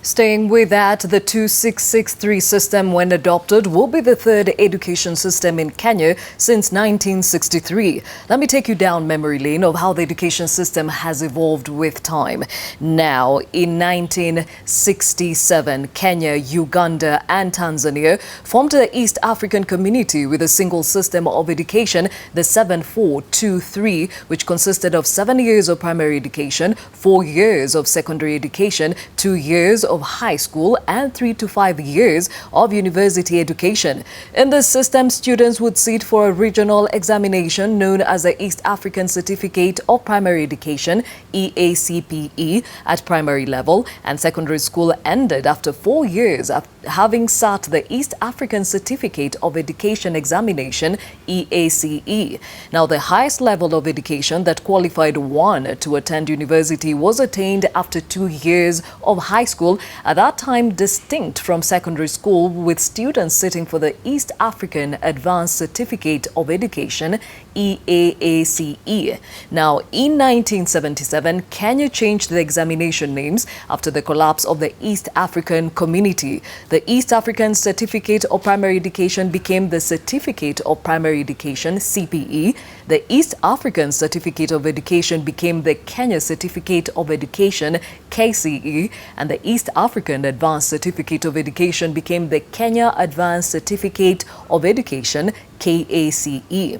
Staying with that, the 2663 system, when adopted, will be the third education system in Kenya since 1963. Let me take you down memory lane of how the education system has evolved with time. Now, in 1967, Kenya, Uganda and Tanzania formed the East African Community with a single system of education, the 7423, which consisted of 7 years of primary education, 4 years of secondary education, 2 years of high school and 3 to 5 years of university education. In this system, students would sit for a regional examination known as the East African Certificate of Primary Education, EACPE, at primary level, and secondary school ended after 4 years of having sat the East African Certificate of Education examination, EACE. Now, the highest level of education that qualified one to attend university was attained after 2 years of high school, at that time distinct from secondary school, with students sitting for the East African Advanced Certificate of Education, EAACE. Now, in 1977, Kenya changed the examination names after the collapse of the East African Community. The East African Certificate of Primary Education became the Certificate of Primary Education, CPE. The East African Certificate of Education became the Kenya Certificate of Education, KCE, and the East African Advanced Certificate of Education became the Kenya Advanced Certificate of Education, KACE.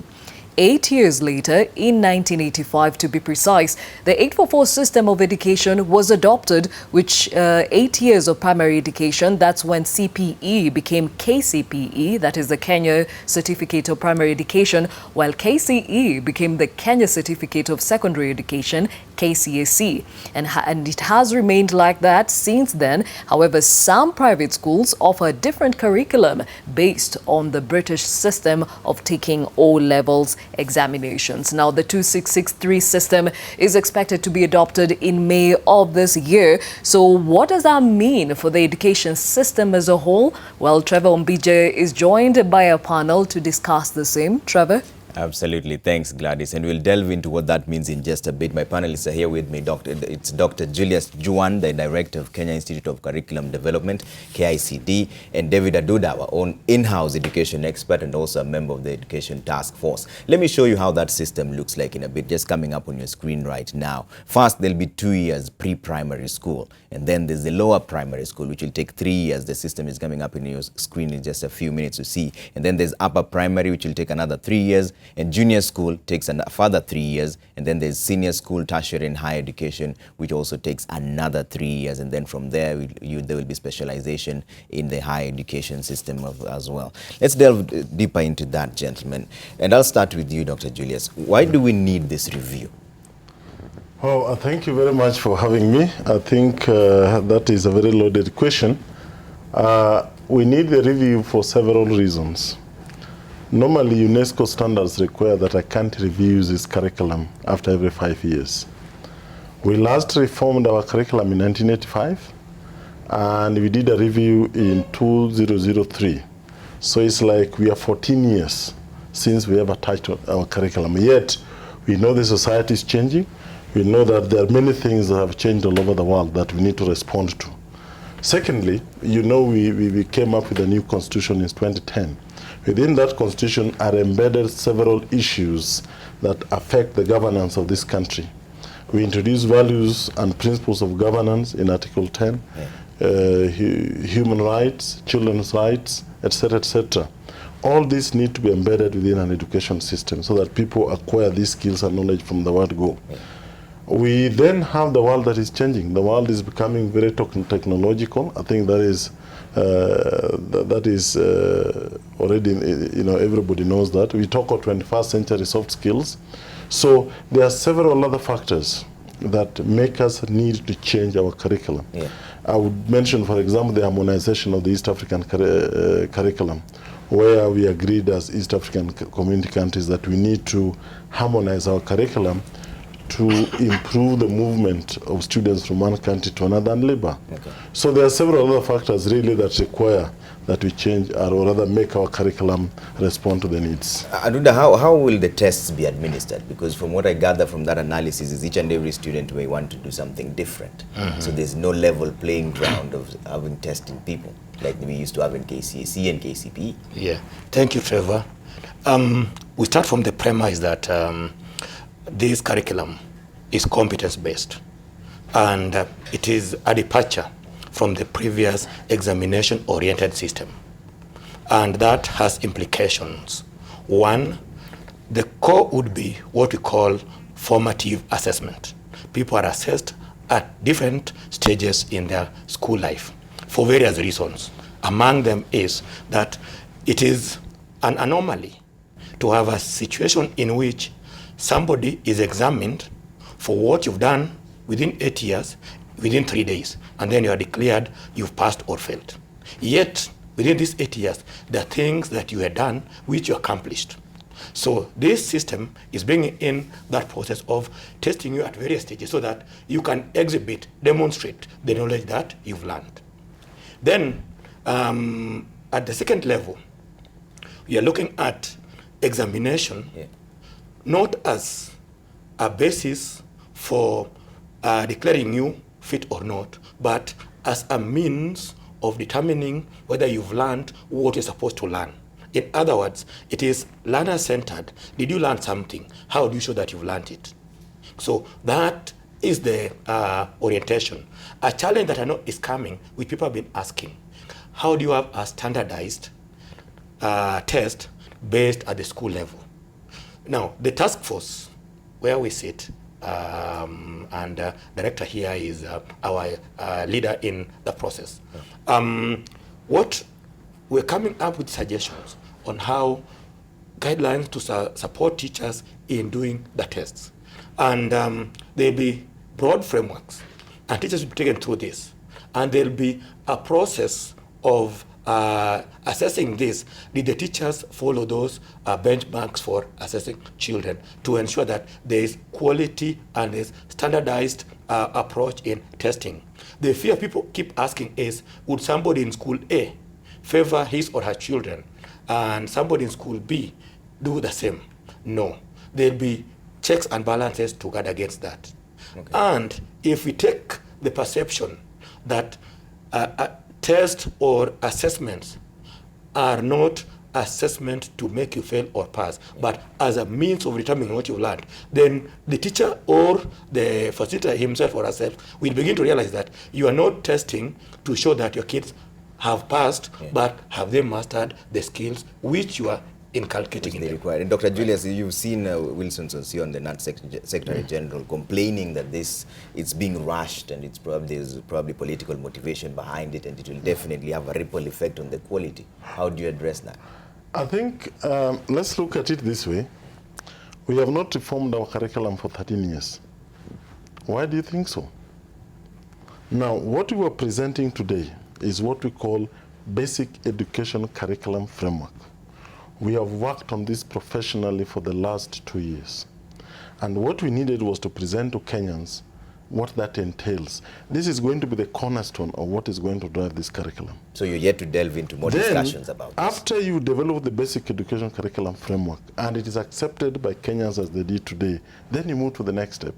8 years later, in 1985 to be precise, the 844 system of education was adopted, which 8 years of primary education, that's when CPE became KCPE, that is the Kenya Certificate of Primary Education, while KCE became the Kenya Certificate of Secondary Education, KCSE. And it has remained like that since then. However, some private schools offer a different curriculum based on the British system of taking O-levels examinations. Now, the 2663 system is expected to be adopted in May of this year. So what does that mean for the education system as a whole? Well, Trevor Ombija is joined by a panel to discuss the same. Trevor? Absolutely. Thanks, Gladys. And we'll delve into what that means in just a bit. My panelists are here with me. It's Dr. Julius Juan, the Director of Kenya Institute of Curriculum Development, KICD, and David Aduda, our own in-house education expert and also a member of the Education Task Force. Let me show you how that system looks like in a bit, just coming up on your screen right now. First, there'll be 2 years pre-primary school, and then there's the lower primary school, which will take 3 years. The system is coming up in your screen in just a few minutes to see. And then there's upper primary, which will take another 3 years. And junior school takes a further 3 years, and then there's senior school, tertiary and higher education, which also takes another 3 years, and then from there there will be specialization in the higher education system as well. Let's delve deeper into that, gentlemen, and I'll start with you, Dr. Julius. Why do we need this review? Well, thank you very much for having me. I think that is a very loaded question. We need the review for several reasons. Normally, UNESCO standards require that a country reviews its curriculum after every 5 years. We last reformed our curriculum in 1985, and we did a review in 2003. So it's like we are 14 years since we ever touched our curriculum. Yet, we know the society is changing. We know that there are many things that have changed all over the world that we need to respond to. Secondly, you know, we came up with a new constitution in 2010. Within that constitution are embedded several issues that affect the governance of this country. We introduced values and principles of governance in Article 10, human rights, children's rights, etc., etc. All these need to be embedded within an education system so that people acquire these skills and knowledge from the word go. We then have the world that is changing. The world is becoming very technological. I think that is already, you know, everybody knows that. We talk of 21st century soft skills. So there are several other factors that make us need to change our curriculum. Yeah. I would mention, for example, the harmonization of the East African curriculum, where we agreed as East African community countries that we need to harmonize our curriculum to improve the movement of students from one country to another and labor. Okay. So there are several other factors really that require that we change or rather make our curriculum respond to the needs. Aduda, how will the tests be administered? Because from what I gather from that analysis is each and every student may want to do something different. So there's no level playing ground of having testing people like we used to have in KCSE and KCPE. Yeah, thank you, Trevor. We start from the premise that this curriculum is competence-based, and it is a departure from the previous examination-oriented system. And that has implications. One, the core would be what we call formative assessment. People are assessed at different stages in their school life for various reasons. Among them is that it is an anomaly to have a situation in which somebody is examined for what you've done within 8 years, within 3 days, and then you are declared you've passed or failed. Yet, within these 8 years, there are things that you had done which you accomplished. So this system is bringing in that process of testing you at various stages so that you can exhibit, demonstrate the knowledge that you've learned. Then, at the second level, we are looking at examination, not as a basis for declaring you fit or not, but as a means of determining whether you've learned what you're supposed to learn. In other words, it is learner-centered. Did you learn something? How do you show that you've learned it? So that is the orientation. A challenge that I know is coming, which people have been asking, how do you have a standardized test based at the school level? Now, the task force where we sit, and director here is our leader in the process. What we're coming up with suggestions on how guidelines to support teachers in doing the tests. And there'll be broad frameworks, and teachers will be taken through this. And there'll be a process of assessing this. Did the teachers follow those benchmarks for assessing children to ensure that there is quality and there's standardized approach in testing? The fear people keep asking is, would somebody in school A favor his or her children and somebody in school B do the same? No. There'll be checks and balances to guard against that. Okay. And if we take the perception that tests or assessments are not assessment to make you fail or pass, but as a means of determining what you've learned, then the teacher or the facilitator himself or herself will begin to realize that you are not testing to show that your kids have passed, but have they mastered the skills which you are inculcating in them. Required. And Dr. Julius, you've seen Wilson Sosio, the NAT Secretary General, complaining that it's being rushed and there's probably political motivation behind it, and it will definitely have a ripple effect on the quality. How do you address that? I think let's look at it this way. We have not reformed our curriculum for 13 years. Why do you think so? Now, what we are presenting today is what we call Basic Education Curriculum Framework. We have worked on this professionally for the last 2 years. And what we needed was to present to Kenyans what that entails. This is going to be the cornerstone of what is going to drive this curriculum. So you're yet to delve into more discussions about this. After you develop the Basic Education Curriculum Framework, and it is accepted by Kenyans as they did today, then you move to the next step.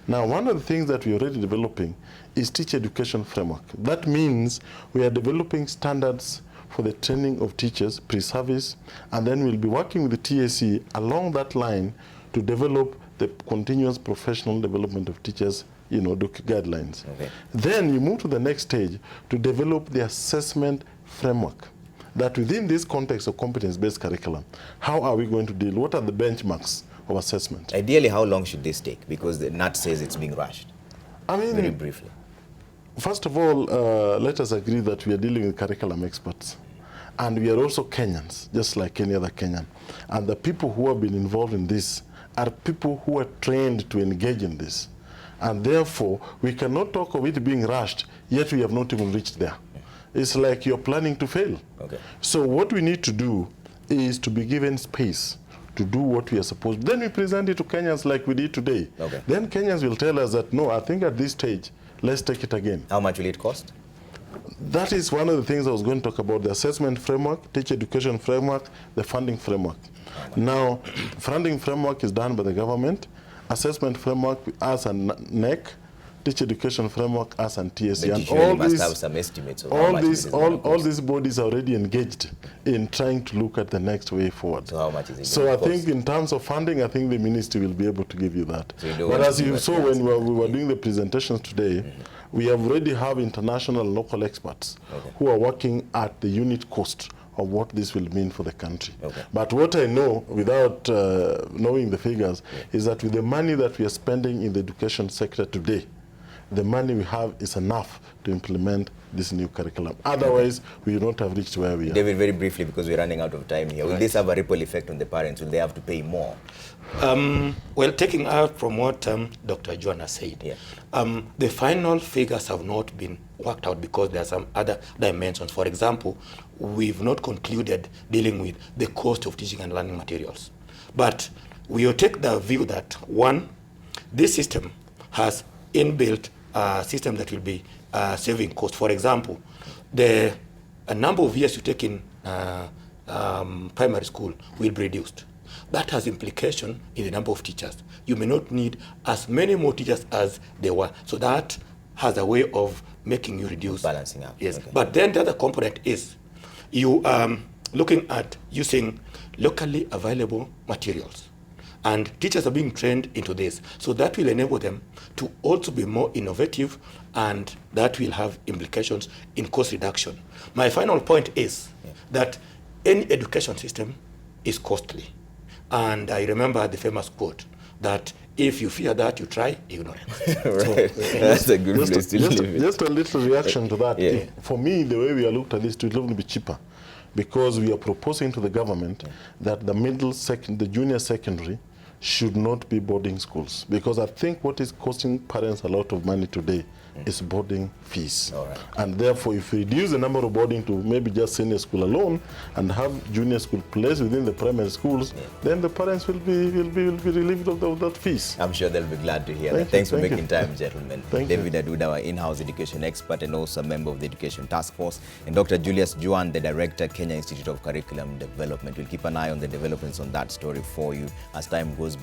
Now, one of the things that we're already developing is Teacher Education Framework. That means we are developing standards for the training of teachers pre-service, and then we'll be working with the TSC along that line to develop the continuous professional development of teachers, guidelines. Okay. Then you move to the next stage to develop the assessment framework. That within this context of competence-based curriculum, how are we going to deal? What are the benchmarks of assessment? Ideally, how long should this take? Because the NAT says it's being rushed. I mean, very briefly. First of all, let us agree that we are dealing with curriculum experts. And we are also Kenyans, just like any other Kenyan. And the people who have been involved in this are people who are trained to engage in this. And therefore, we cannot talk of it being rushed, yet we have not even reached there. It's like you're planning to fail. Okay. So what we need to do is to be given space to do what we are supposed to. Then we present it to Kenyans like we did today. Okay. Then Kenyans will tell us that, no, I think at this stage, let's take it again. How much will it cost? That is one of the things I was going to talk about, the assessment framework, teacher education framework, the funding framework. Now, funding framework is done by the government, assessment framework as a NEC, teacher education framework as an TSC. But And you all must these, have some estimates of how much this is gonna all cost. these bodies are already engaged in trying to look at the next way forward. So how much is it So gonna I cost? think in terms of funding, I think the ministry will be able to give you that. So you don't But want as to give you us saw the when answer. we were doing the presentations today, we have already have international and local experts who are working at the unit cost of what this will mean for the country. Okay. But what I know, without knowing the figures, is that with the money that we are spending in the education sector today, the money we have is enough to implement this new curriculum. Otherwise, we would not have reached where we are. David, very briefly, because we're running out of time here, will this have a ripple effect on the parents? Will they have to pay more? Well, taking out from what Dr. Juan has said, the final figures have not been worked out because there are some other dimensions. For example, we've not concluded dealing with the cost of teaching and learning materials. But we will take the view that, one, this system has inbuilt system that will be saving cost. For example, the number of years you take in primary school will be reduced. That has implication in the number of teachers. You may not need as many more teachers as there were. So that has a way of making you reduce. Balancing out. Yes. Okay. But then the other component is you looking at using locally available materials. And teachers are being trained into this. So that will enable them to also be more innovative, and that will have implications in cost reduction. My final point is that any education system is costly. And I remember the famous quote that if you fear that, you try ignorance. Right. That's a good place to live in. Just a little reaction to that. Yeah. For me, the way we are looked at this, it will only be cheaper, because we are proposing to the government that the junior secondary should not be boarding schools, because I think what is costing parents a lot of money today is boarding fees. All right. And therefore, if we reduce the number of boarding to maybe just senior school alone and have junior school placed within the primary schools, then the parents will be relieved of that fees. I'm sure they'll be glad to hear that. Thank you, Thanks for thank making you. time, gentlemen. Thank you. David Aduda, our in-house education expert and also a member of the Education Task Force, and Dr. Julius Juan, the Director, Kenya Institute of Curriculum Development. We'll keep an eye on the developments on that story for you as time goes by.